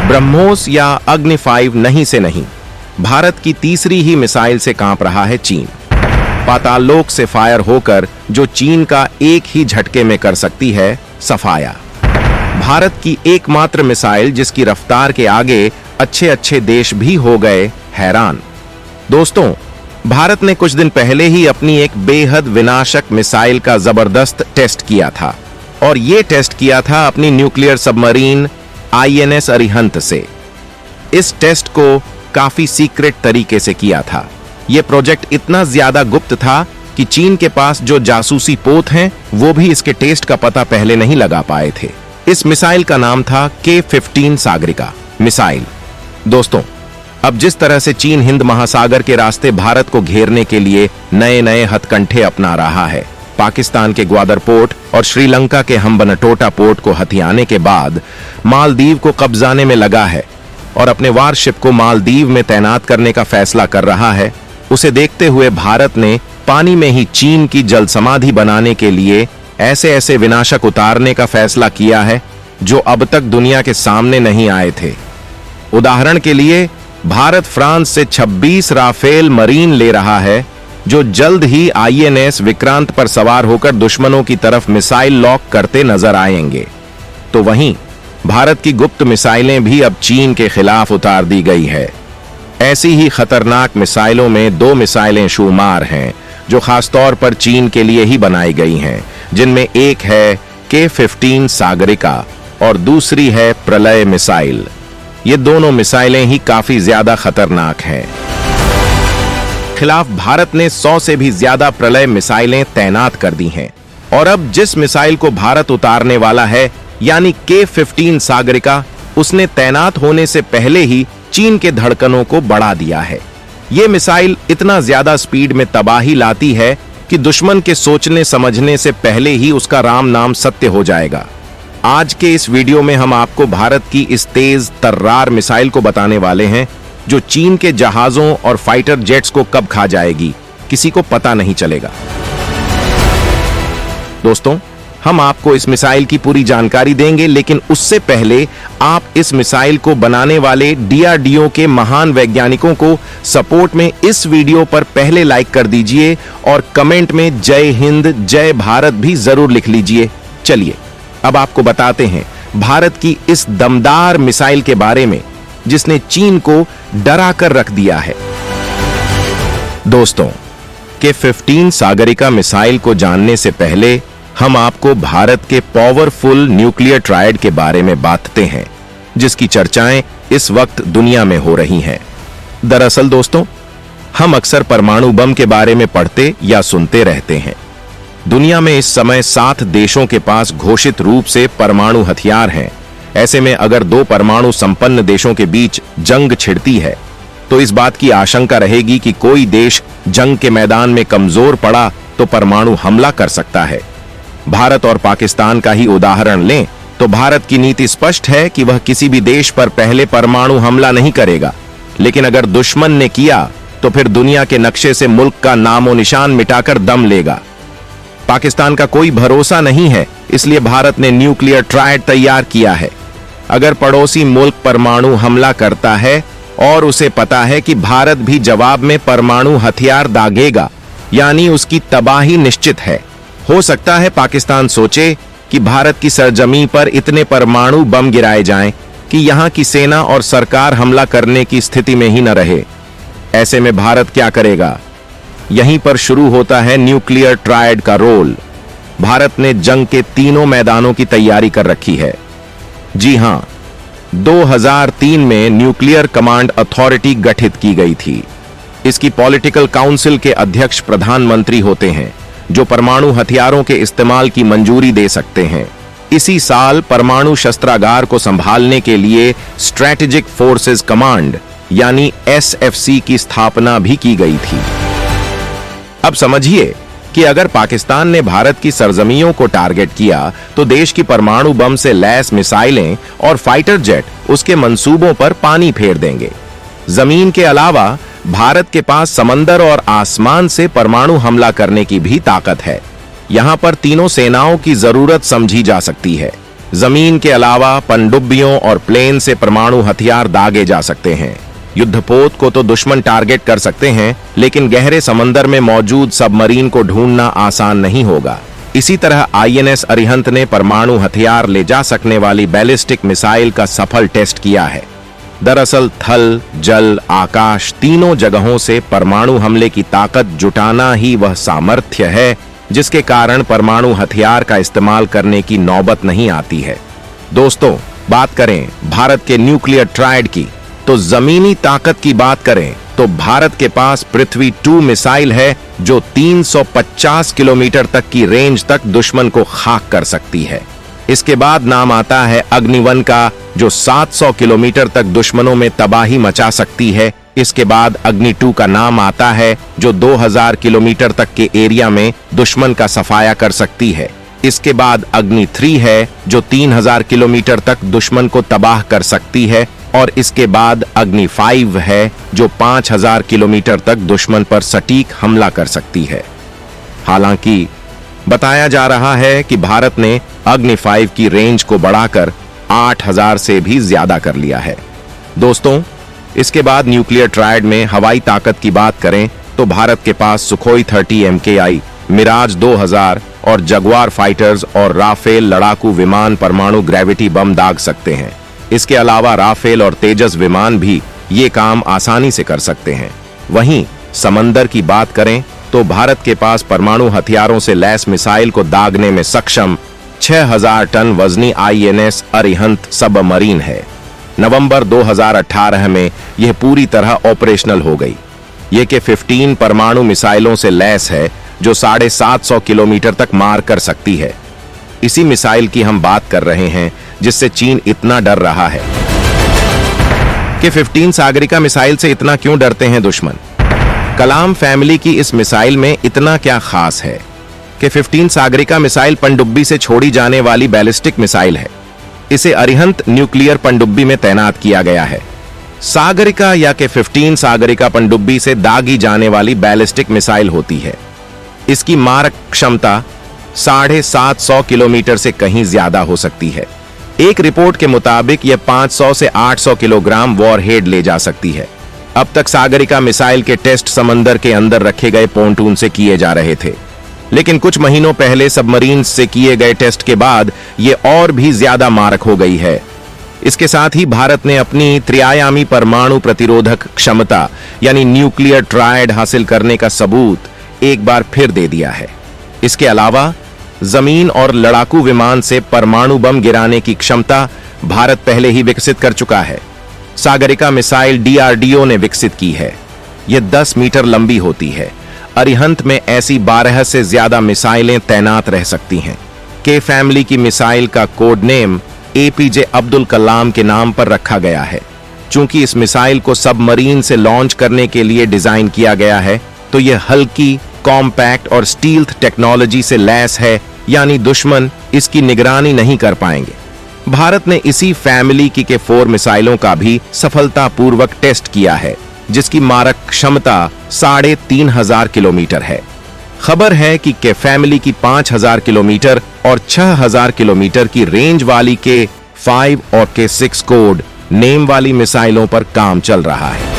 ब्रह्मोस या अग्नि 5 नहीं से नहीं, भारत की तीसरी ही मिसाइल से कांप रहा है चीन। पाताललोक से फायर होकर जो चीन का एक ही झटके में कर सकती है सफाया। भारत की एकमात्र मिसाइल जिसकी रफ्तार के आगे अच्छे अच्छे देश भी हो गए हैरान। दोस्तों, भारत ने कुछ दिन पहले ही अपनी एक बेहद विनाशक मिसाइल का जबरदस्त टेस्ट किया था, और यह टेस्ट किया था अपनी न्यूक्लियर सबमरीन INS अरिहंत से। इस टेस्ट को काफी सीक्रेट तरीके से किया था। यह प्रोजेक्ट इतना ज्यादा गुप्त था कि चीन के पास जो जासूसी पोत हैं वो भी इसके टेस्ट का पता पहले नहीं लगा पाए थे। इस मिसाइल का नाम था K-15 सागरिका मिसाइल। दोस्तों, अब जिस तरह से चीन हिंद महासागर के रास्ते भारत को घेरने के लिए नए नए हथकंडे अपना रहा है, पाकिस्तान के ग्वादर पोर्ट और श्रीलंका के हम्बनटोटा पोर्ट को हथियाने के बाद मालदीव को कब्जाने में लगा है और अपने वारशिप को मालदीव में तैनात करने का फैसला कर रहा है, उसे देखते हुए भारत ने पानी में ही चीन की जल समाधि बनाने के लिए ऐसे ऐसे विनाशक उतारने का फैसला किया है जो अब तक दुनिया के सामने नहीं आए थे। उदाहरण के लिए, भारत फ्रांस से 26 राफेल मरीन ले रहा है जो जल्द ही INS विक्रांत पर सवार होकर दुश्मनों की तरफ मिसाइल लॉक करते नजर आएंगे। तो वहीं भारत की गुप्त मिसाइलें भी अब चीन के खिलाफ उतार दी गई है। ऐसी ही खतरनाक मिसाइलों में 2 मिसाइलें शुमार हैं जो खासतौर पर चीन के लिए ही बनाई गई हैं, जिनमें एक है K-15 सागरिका और दूसरी है प्रलय मिसाइल। ये दोनों मिसाइलें ही काफी ज्यादा खतरनाक हैं। खिलाफ भारत ने 100 से भी ज्यादा प्रलय मिसाइलें तैनात कर दी हैं, और अब जिस मिसाइल को भारत उतारने वाला है यानी K-15 सागरिका, उसने तैनात होने से पहले ही चीन के धड़कनों को बढ़ा दिया है। यह मिसाइल इतना ज्यादा स्पीड में तबाही लाती है कि दुश्मन के सोचने समझने से पहले ही उसका राम नाम सत्य हो जाएगा। आज के इस वीडियो में हम आपको भारत की इस तेज तर्रार मिसाइल को बताने वाले हैं जो चीन के जहाजों और फाइटर जेट्स को कब खा जाएगी, किसी को पता नहीं चलेगा। दोस्तों, हम आपको इस मिसाइल की पूरी जानकारी देंगे, लेकिन उससे पहले आप इस मिसाइल को बनाने वाले DRDO के महान वैज्ञानिकों को सपोर्ट में इस वीडियो पर पहले लाइक कर दीजिए और कमेंट में जय हिंद जय भारत भी जरूर लिख लीजिए। चलिए अब आपको बताते हैं भारत की इस दमदार मिसाइल के बारे में जिसने चीन को डरा कर रख दिया है। दोस्तों, K-15 सागरिका मिसाइल को जानने से पहले हम आपको भारत के पावरफुल न्यूक्लियर ट्रायड के बारे में बताते हैं जिसकी चर्चाएं इस वक्त दुनिया में हो रही हैं। दरअसल दोस्तों, हम अक्सर परमाणु बम के बारे में पढ़ते या सुनते रहते हैं। दुनिया में इस समय 7 देशों के पास घोषित रूप से परमाणु हथियार हैं। ऐसे में अगर 2 परमाणु संपन्न देशों के बीच जंग छिड़ती है तो इस बात की आशंका रहेगी कि कोई देश जंग के मैदान में कमजोर पड़ा तो परमाणु हमला कर सकता है। भारत और पाकिस्तान का ही उदाहरण लें तो भारत की नीति स्पष्ट है कि वह किसी भी देश पर पहले परमाणु हमला नहीं करेगा, लेकिन अगर दुश्मन ने किया तो फिर दुनिया के नक्शे से मुल्क का नामो निशान मिटाकर दम लेगा। पाकिस्तान का कोई भरोसा नहीं है, इसलिए भारत ने न्यूक्लियर ट्रायड तैयार किया है। अगर पड़ोसी मुल्क परमाणु हमला करता है और उसे पता है कि भारत भी जवाब में परमाणु हथियार दागेगा, यानी उसकी तबाही निश्चित है। हो सकता है पाकिस्तान सोचे कि भारत की सरजमीं पर इतने परमाणु बम गिराए जाएं कि यहां की सेना और सरकार हमला करने की स्थिति में ही न रहे। ऐसे में भारत क्या करेगा? यहीं पर शुरू होता है न्यूक्लियर ट्रायड का रोल। भारत ने जंग के तीनों मैदानों की तैयारी कर रखी है। जी हां, 2003 में न्यूक्लियर कमांड अथॉरिटी गठित की गई थी। इसकी पॉलिटिकल काउंसिल के अध्यक्ष प्रधानमंत्री होते हैं जो परमाणु हथियारों के इस्तेमाल की मंजूरी दे सकते हैं। इसी साल परमाणु शस्त्रागार को संभालने के लिए स्ट्रेटेजिक फोर्सेस कमांड यानी SFC की स्थापना भी की गई थी। अब समझिए कि अगर पाकिस्तान ने भारत की सरजमीयों को टारगेट किया तो देश की परमाणु बम से लैस मिसाइलें और फाइटर जेट उसके मंसूबों पर पानी फेर देंगे। जमीन के अलावा भारत के पास समंदर और आसमान से परमाणु हमला करने की भी ताकत है। यहां पर तीनों सेनाओं की जरूरत समझी जा सकती है। जमीन के अलावा पनडुब्बियों और प्लेन से परमाणु हथियार दागे जा सकते हैं। युद्धपोत को तो दुश्मन टारगेट कर सकते हैं, लेकिन गहरे समंदर में मौजूद सबमरीन को ढूंढना आसान नहीं होगा। इसी तरह आईएनएस अरिहंत ने परमाणु हथियार ले जा सकने वाली बैलिस्टिक मिसाइल का सफल टेस्ट किया है। दरअसल थल, जल, आकाश तीनों जगहों से परमाणु हमले की ताकत जुटाना ही वह सामर्थ्य है जिसके कारण परमाणु हथियार का इस्तेमाल करने की नौबत नहीं आती है। दोस्तों, बात करें भारत के न्यूक्लियर ट्रायड की, तो जमीनी ताकत की बात करें तो भारत के पास पृथ्वी 2 मिसाइल है जो 350 किलोमीटर तक की रेंज तक दुश्मन को खाक कर सकती है। इसके बाद नाम आता है अग्नि-1 का, जो 700 किलोमीटर तक दुश्मनों में तबाही मचा सकती है। इसके बाद अग्नि-2 का नाम आता है जो 2000 किलोमीटर तक के एरिया में दुश्मन का सफाया कर सकती है। इसके बाद अग्नि-3 है जो 3000 किलोमीटर तक दुश्मन को तबाह कर सकती है, और इसके बाद अग्नि-5 है जो 5000 किलोमीटर तक दुश्मन पर सटीक हमला कर सकती है। हालांकि बताया जा रहा है कि भारत ने अग्नि-5 की रेंज को बढ़ाकर 8000 से भी ज्यादा कर लिया है। दोस्तों, इसके बाद न्यूक्लियर ट्रायड में हवाई ताकत की बात करें तो भारत के पास सुखोई 30 MKI, मिराज 2000 और जगुआर फाइटर्स और राफेल लड़ाकू विमान परमाणु ग्रेविटी बम दाग सकते हैं। इसके अलावा राफेल और तेजस विमान भी ये काम आसानी से कर सकते हैं। वहीं समंदर की बात करें तो भारत के पास परमाणु हथियारों से लैस मिसाइल को दागने में सक्षम 6000 टन वजनी आईएनएस अरिहंत सबमरीन है। नवंबर 2018 में यह पूरी तरह ऑपरेशनल हो गई। यह के 15 परमाणु मिसाइलों से लैस है जो 750 किलोमीटर तक मार कर सकती है। इसी मिसाइल की हम बात कर रहे हैं जिससे चीन इतना डर रहा है। कि 15 सागरिका मिसाइल से इतना क्यों डरते हैं दुश्मन? कलाम फैमिली की इस मिसाइल में इतना क्या खास है कि 15 सागरिका मिसाइल पनडुब्बी से छोड़ी जाने वाली बैलिस्टिक मिसाइल है। इसे अरिहंत न्यूक्लियर पनडुब्बी में तैनात किया गया है। सागरिका या के 15 सागरिका पनडुब्बी से दागी जाने वाली बैलिस्टिक मिसाइल होती है। इसकी मारक क्षमता 750 किलोमीटर से कहीं ज्यादा हो सकती है। एक रिपोर्ट के मुताबिक यह 500 से 800 किलोग्राम वॉरहेड ले जा सकती है। अब तक सागरिका मिसाइल के टेस्ट समंदर के अंदर रखे गए पोंटून से किए जा रहे थे, लेकिन कुछ महीनों पहले सबमरीन से किए गए टेस्ट के बाद यह और भी ज्यादा मारक हो गई है। इसके साथ ही भारत ने अपनी त्रिआयामी परमाणु प्रतिरोधक क्षमता यानी न्यूक्लियर ट्रायड हासिल करने का सबूत एक बार फिर दे दिया है। इसके अलावा जमीन और लड़ाकू विमान से परमाणु बम गिराने की क्षमता भारत पहले ही विकसित कर चुका है। सागरिका मिसाइल डीआरडीओ ने विकसित की है। यह 10 मीटर लंबी होती है। अरिहंत में ऐसी 12 से ज्यादा मिसाइलें तैनात रह सकती हैं। के फैमिली की मिसाइल का code name APJ Abdul Kalam के नाम पर रखा गया है। चूंकि इस मिसाइल को सबमरीन से लॉन्च करने के लिए डिजाइन किया गया है, तो यह हल्की, कॉम्पैक्ट और स्टील्थ टेक्नोलॉजी से लैस है, यानी दुश्मन इसकी निगरानी नहीं कर पाएंगे। भारत ने इसी फैमिली की के 4 मिसाइलों का भी सफलतापूर्वक टेस्ट किया है, जिसकी मारक क्षमता 3500 किलोमीटर है। खबर है कि के फैमिली की 5000 किलोमीटर और 6000 किलोमीटर की रेंज वाली के 5 और के 6 कोड नेम वाली मिसाइलों पर काम चल रहा है।